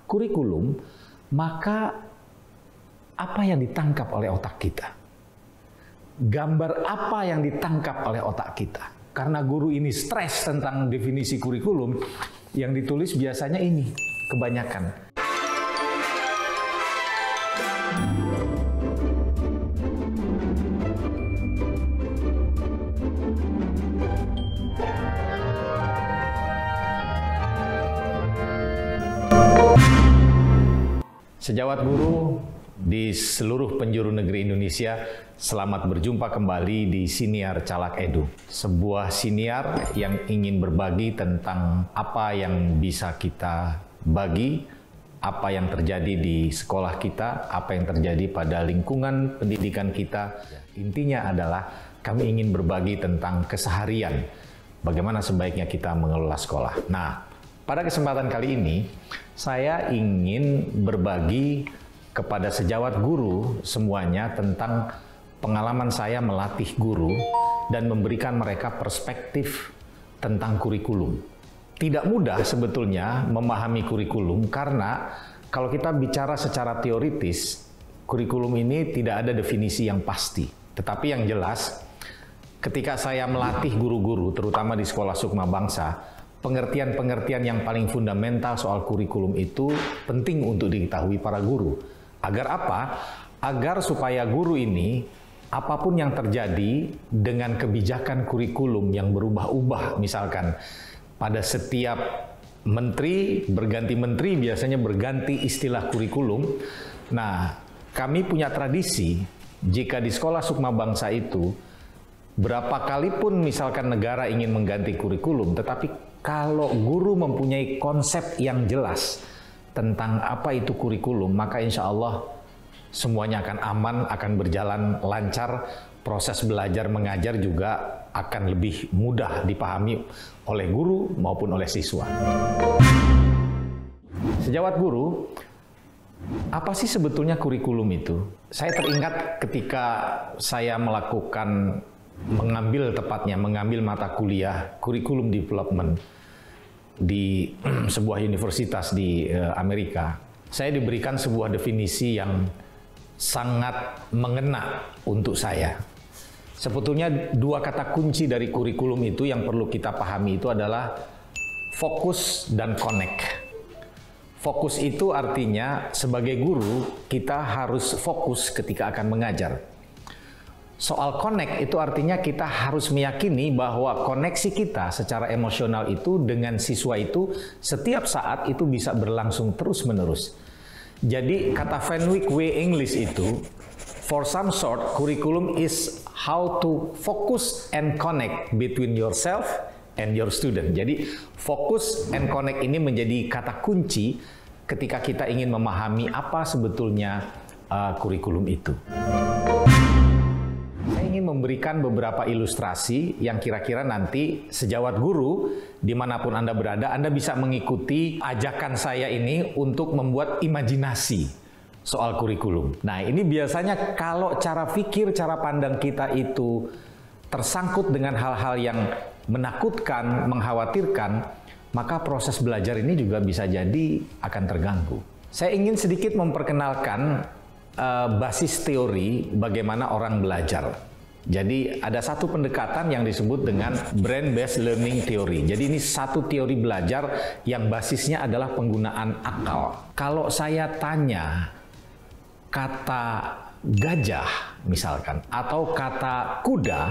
kurikulum, maka apa yang ditangkap oleh otak kita? Gambar apa yang ditangkap oleh otak kita? Karena guru ini stres tentang definisi kurikulum, yang ditulis biasanya ini, kebanyakan. Sejawat guru di seluruh penjuru negeri Indonesia, selamat berjumpa kembali di Siniar Calak Edu. Sebuah siniar yang ingin berbagi tentang apa yang bisa kita bagi, apa yang terjadi di sekolah kita, apa yang terjadi pada lingkungan pendidikan kita. Intinya adalah kami ingin berbagi tentang keseharian, bagaimana sebaiknya kita mengelola sekolah. Nah, pada kesempatan kali ini, saya ingin berbagi kepada sejawat guru semuanya tentang pengalaman saya melatih guru dan memberikan mereka perspektif tentang kurikulum. Tidak mudah sebetulnya memahami kurikulum karena kalau kita bicara secara teoritis, kurikulum ini tidak ada definisi yang pasti. Tetapi yang jelas, ketika saya melatih guru-guru, terutama di Sekolah Sukma Bangsa, pengertian-pengertian yang paling fundamental soal kurikulum itu penting untuk diketahui para guru. Agar apa? Agar supaya guru ini, apapun yang terjadi dengan kebijakan kurikulum yang berubah-ubah, misalkan pada setiap menteri, berganti menteri, biasanya berganti istilah kurikulum. Nah, kami punya tradisi, jika di Sekolah Sukma Bangsa itu, berapa kali pun misalkan negara ingin mengganti kurikulum, tetapi kalau guru mempunyai konsep yang jelas tentang apa itu kurikulum, maka insya Allah semuanya akan aman, akan berjalan lancar, proses belajar mengajar juga akan lebih mudah dipahami oleh guru maupun oleh siswa. Sejawat guru, apa sih sebetulnya kurikulum itu? Saya teringat ketika saya mengambil mata kuliah kurikulum development di sebuah universitas di Amerika. Saya diberikan sebuah definisi yang sangat mengena untuk saya. Sebetulnya dua kata kunci dari kurikulum itu yang perlu kita pahami itu adalah fokus dan connect. Fokus itu artinya sebagai guru kita harus fokus ketika akan mengajar. Soal connect itu artinya kita harus meyakini bahwa koneksi kita secara emosional itu dengan siswa itu setiap saat itu bisa berlangsung terus-menerus. Jadi kata Fenwick W. English itu, for some sort, curriculum is how to focus and connect between yourself and your student. Jadi fokus and connect ini menjadi kata kunci ketika kita ingin memahami apa sebetulnya kurikulum itu. Saya ingin memberikan beberapa ilustrasi yang kira-kira nanti sejawat guru dimanapun Anda berada, Anda bisa mengikuti ajakan saya ini untuk membuat imajinasi soal kurikulum. Nah, ini biasanya kalau cara pikir, cara pandang kita itu tersangkut dengan hal-hal yang menakutkan, mengkhawatirkan, maka proses belajar ini juga bisa jadi akan terganggu. Saya ingin sedikit memperkenalkan basis teori bagaimana orang belajar. Jadi ada satu pendekatan yang disebut dengan brain-based learning theory. Jadi ini satu teori belajar yang basisnya adalah penggunaan akal. Kalau saya tanya kata gajah misalkan atau kata kuda,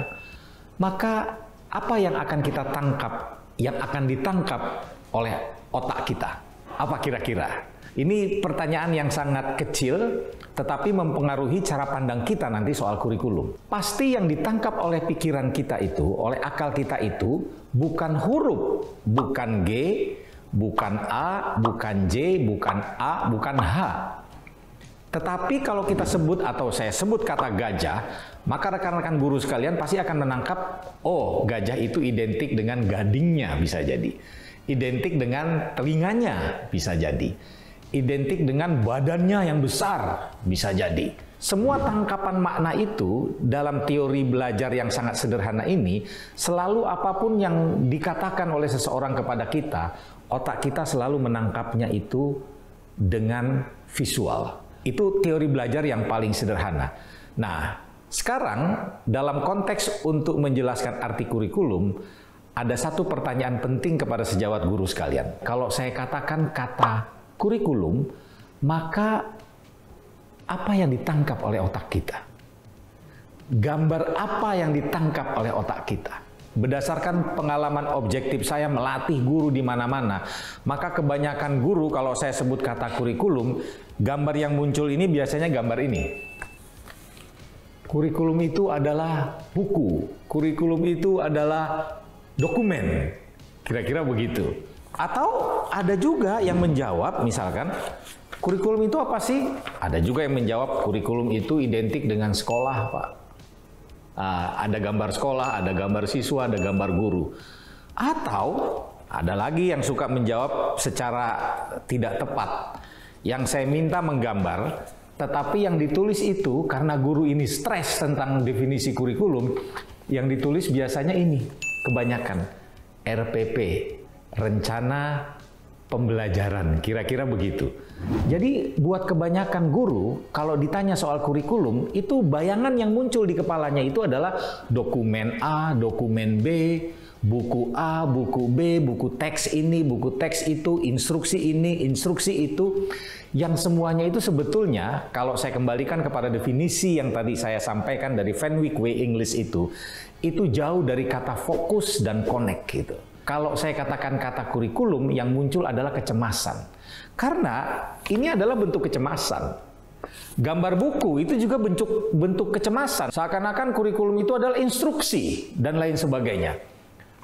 maka apa yang akan kita tangkap, yang akan ditangkap oleh otak kita? Apa kira-kira? Ini pertanyaan yang sangat kecil, tetapi mempengaruhi cara pandang kita nanti soal kurikulum. Pasti yang ditangkap oleh pikiran kita itu, oleh akal kita itu, bukan huruf, bukan G, bukan A, bukan J, bukan A, bukan H. Tetapi kalau kita sebut atau saya sebut kata gajah, maka rekan-rekan guru sekalian pasti akan menangkap, oh gajah itu identik dengan gadingnya bisa jadi. Identik dengan telinganya bisa jadi. Identik dengan badannya yang besar, bisa jadi. Semua tangkapan makna itu dalam teori belajar yang sangat sederhana ini, selalu apapun yang dikatakan oleh seseorang kepada kita, otak kita selalu menangkapnya itu dengan visual. Itu teori belajar yang paling sederhana. Nah, sekarang dalam konteks untuk menjelaskan arti kurikulum, ada satu pertanyaan penting kepada sejawat guru sekalian. Kalau saya katakan kata kurikulum, maka apa yang ditangkap oleh otak kita? Gambar apa yang ditangkap oleh otak kita? Berdasarkan pengalaman objektif saya melatih guru di mana-mana, maka kebanyakan guru kalau saya sebut kata kurikulum, gambar yang muncul ini biasanya gambar ini. Kurikulum itu adalah buku, kurikulum itu adalah dokumen, kira-kira begitu. Atau ada juga yang menjawab, misalkan, kurikulum itu apa sih? Ada juga yang menjawab, kurikulum itu identik dengan sekolah, Pak. Ada gambar sekolah, ada gambar siswa, ada gambar guru. Atau ada lagi yang suka menjawab secara tidak tepat. Yang saya minta menggambar, tetapi yang ditulis itu karena guru ini stres tentang definisi kurikulum, yang ditulis biasanya ini, kebanyakan RPP, rencana pembelajaran, kira-kira begitu. Jadi buat kebanyakan guru, kalau ditanya soal kurikulum, itu bayangan yang muncul di kepalanya itu adalah dokumen A, dokumen B, buku A, buku B, buku teks ini, buku teks itu, instruksi ini, instruksi itu, yang semuanya itu sebetulnya, kalau saya kembalikan kepada definisi yang tadi saya sampaikan dari Fenwick Way English itu jauh dari kata fokus dan connect gitu. Kalau saya katakan kata kurikulum, yang muncul adalah kecemasan. Karena ini adalah bentuk kecemasan. Gambar buku itu juga bentuk kecemasan. Seakan-akan kurikulum itu adalah instruksi dan lain sebagainya.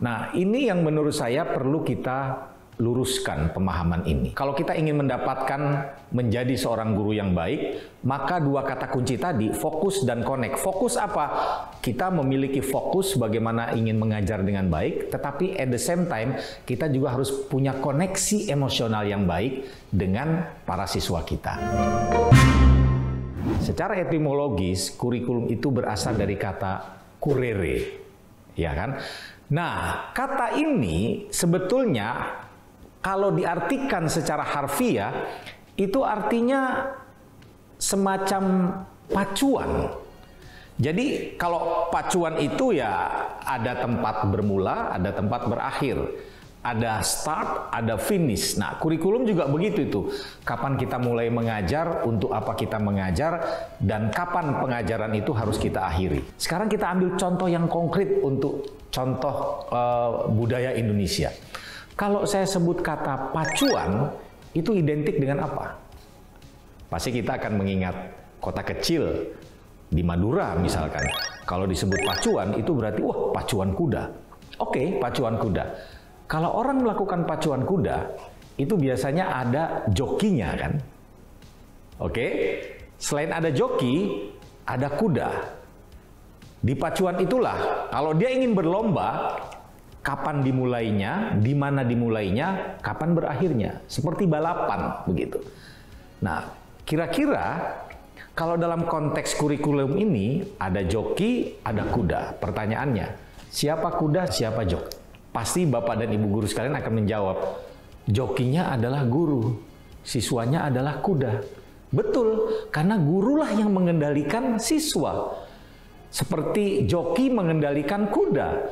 Nah, ini yang menurut saya perlu kita luruskan pemahaman ini. Kalau kita ingin mendapatkan menjadi seorang guru yang baik, maka dua kata kunci tadi, fokus dan connect. Fokus apa? Kita memiliki fokus bagaimana ingin mengajar dengan baik, tetapi at the same time kita juga harus punya koneksi emosional yang baik dengan para siswa kita. Secara etimologis, kurikulum itu berasal dari kata curere, ya kan? Nah, kata ini sebetulnya kalau diartikan secara harfiah, itu artinya semacam pacuan. Jadi kalau pacuan itu ya ada tempat bermula, ada tempat berakhir. Ada start, ada finish. Nah, kurikulum juga begitu itu. Kapan kita mulai mengajar, untuk apa kita mengajar, dan kapan pengajaran itu harus kita akhiri. Sekarang kita ambil contoh yang konkret untuk contoh budaya Indonesia. Kalau saya sebut kata pacuan, itu identik dengan apa? Pasti kita akan mengingat kota kecil di Madura misalkan. Kalau disebut pacuan, itu berarti, wah, pacuan kuda. Oke, pacuan kuda. Kalau orang melakukan pacuan kuda, itu biasanya ada jokinya kan? Oke, selain ada joki, ada kuda. Di pacuan itulah, kalau dia ingin berlomba, kapan dimulainya, di mana dimulainya, kapan berakhirnya. Seperti balapan, begitu. Nah, kira-kira kalau dalam konteks kurikulum ini, ada joki, ada kuda. Pertanyaannya, siapa kuda, siapa joki? Pasti Bapak dan Ibu guru sekalian akan menjawab, jokinya adalah guru, siswanya adalah kuda. Betul, karena gurulah yang mengendalikan siswa. Seperti joki mengendalikan kuda.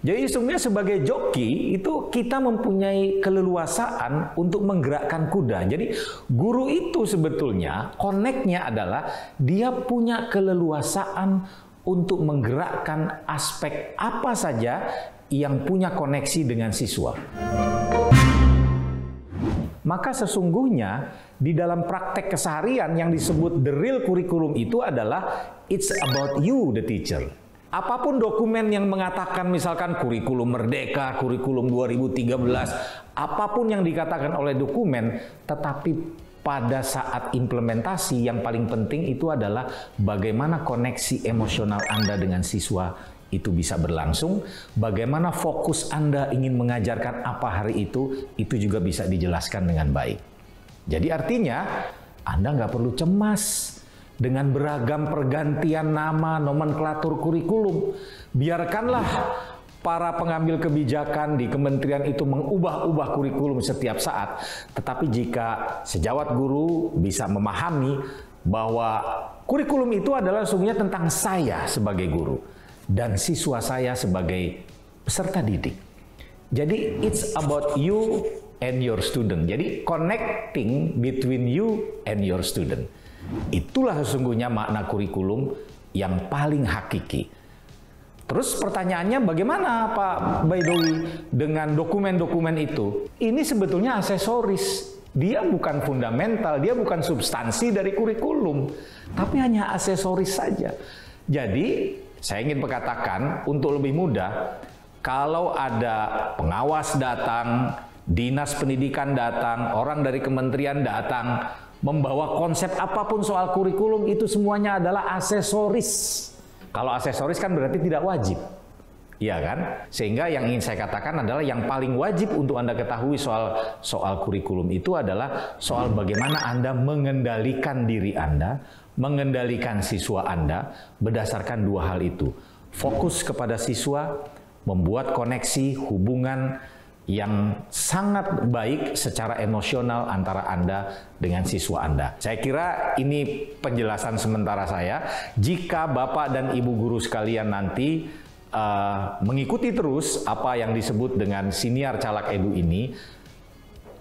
Jadi sebenarnya sebagai joki itu kita mempunyai keleluasaan untuk menggerakkan kuda. Jadi guru itu sebetulnya connect-nya adalah dia punya keleluasaan untuk menggerakkan aspek apa saja yang punya koneksi dengan siswa. Maka sesungguhnya di dalam praktek keseharian yang disebut the real curriculum itu adalah it's about you the teacher. Apapun dokumen yang mengatakan misalkan kurikulum merdeka, kurikulum 2013, apapun yang dikatakan oleh dokumen, tetapi pada saat implementasi yang paling penting itu adalah bagaimana koneksi emosional Anda dengan siswa itu bisa berlangsung, bagaimana fokus Anda ingin mengajarkan apa hari itu juga bisa dijelaskan dengan baik. Jadi artinya Anda nggak perlu cemas dengan beragam pergantian nama, nomenklatur kurikulum. Biarkanlah para pengambil kebijakan di kementerian itu mengubah-ubah kurikulum setiap saat. Tetapi jika sejawat guru bisa memahami bahwa kurikulum itu adalah sesungguhnya tentang saya sebagai guru dan siswa saya sebagai peserta didik. Jadi it's about you and your student. Jadi connecting between you and your student. Itulah sesungguhnya makna kurikulum yang paling hakiki. Terus pertanyaannya bagaimana Pak Baidowi dengan dokumen-dokumen itu? Ini sebetulnya aksesoris. Dia bukan fundamental, dia bukan substansi dari kurikulum. Tapi hanya aksesoris saja. Jadi saya ingin mengatakan untuk lebih mudah, kalau ada pengawas datang, dinas pendidikan datang, orang dari kementerian datang, membawa konsep apapun soal kurikulum itu semuanya adalah aksesoris. Kalau aksesoris kan berarti tidak wajib, iya kan? Sehingga yang ingin saya katakan adalah yang paling wajib untuk Anda ketahui soal kurikulum itu adalah soal bagaimana Anda mengendalikan diri Anda, mengendalikan siswa Anda berdasarkan dua hal itu. Fokus kepada siswa, membuat koneksi hubungan yang sangat baik secara emosional antara Anda dengan siswa Anda. Saya kira ini penjelasan sementara saya. Jika Bapak dan Ibu guru sekalian nanti mengikuti terus apa yang disebut dengan Siniar Calag Edu ini,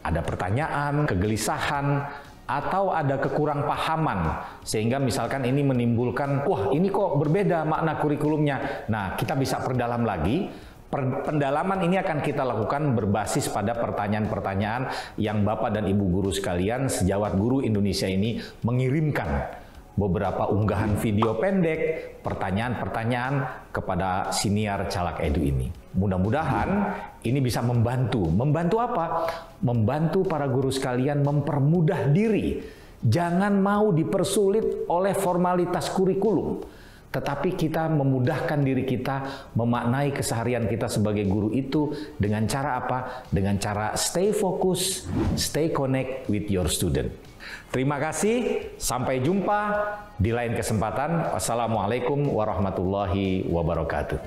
ada pertanyaan, kegelisahan, atau ada kekurang pahaman, sehingga misalkan ini menimbulkan, wah ini kok berbeda makna kurikulumnya. Nah, kita bisa perdalam lagi. Pendalaman ini akan kita lakukan berbasis pada pertanyaan-pertanyaan yang Bapak dan Ibu guru sekalian, sejawat guru Indonesia ini mengirimkan beberapa unggahan video pendek, pertanyaan-pertanyaan kepada Siniar Calag Edu ini. Mudah-mudahan ini bisa membantu. Membantu apa? Membantu para guru sekalian mempermudah diri. Jangan mau dipersulit oleh formalitas kurikulum. Tetapi kita memudahkan diri kita memaknai keseharian kita sebagai guru itu dengan cara apa? Dengan cara stay focus, stay connect with your student. Terima kasih, sampai jumpa di lain kesempatan. Wassalamualaikum warahmatullahi wabarakatuh.